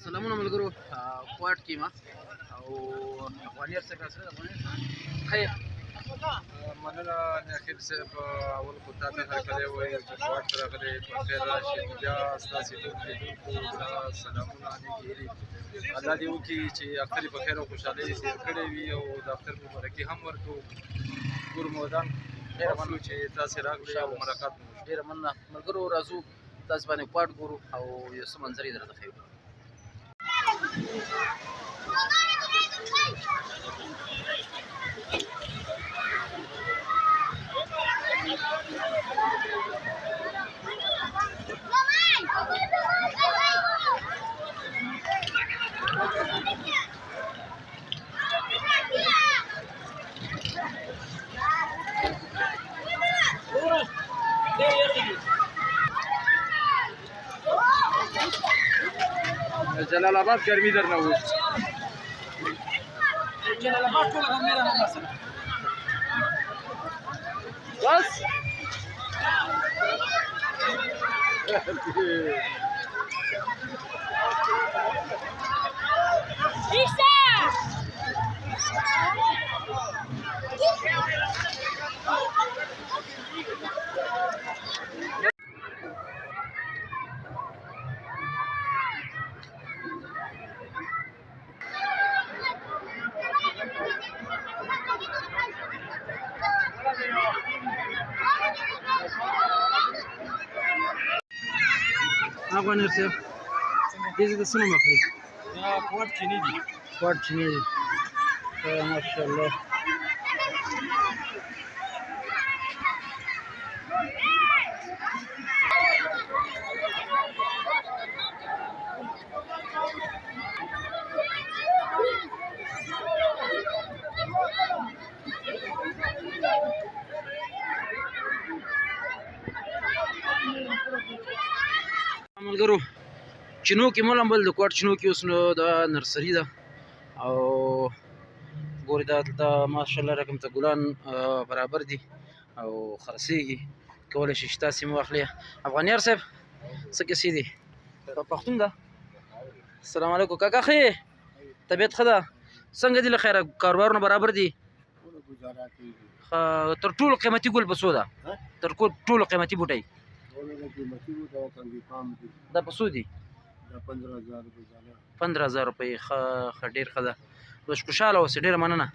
سلامونه ملګرو کوټ کې ما او افغانیت څخه سره افغانیت خیر مننه ناخیل صاحب اول خو تاسو هر کله وایي چې کوټ سره غلې په خیر راشي بیا ستاسو ټول لیدونکو سلامونه نیکي الله دې وکړي چې اختر په خیر او خوشحالۍ تېر کړی وي او د اختر مبارکي هم ورکړو ګور مودان ډېره مننه چې تاسو راغلئ او ملاقات مو وشو. ډېره مننه ملګرو راځو تاسو باندې کوټ ګورو او یو څه منظر یې درته ښیو. جلال آباد ګرمي درنه و جلال آباد ټول ګرمي را نه سره بس افغانیت صاحب دې د څه نوم اخلي؟ دا کوټ چینی دي. کوټ چینی دي. ماشاءالله ملګرو چینو کې مولم بل د کوټ چینو کې اوس نو دا نرسري ده او ګورې دا ماشاءالله رقم ته ګلان برابر دي او خرڅېږي کولی شي چې تاسې مو واخلئ. افغانیار صاحب څه کیسې دي؟ پښتون ده. السلام علیکم کاکا ښه یې؟ طبیعت ښه ده؟ څنګه دي له خیره کاروبارونه برابر دي؟ تر ټولو قیمتي ګل په څو ده؟ تر ټولو قیمتي بوټی دا په څو دي؟ 15,000 روپۍ. ښه ډېر ښه ده. بس خوشحاله اوسئ. ډېره مننه.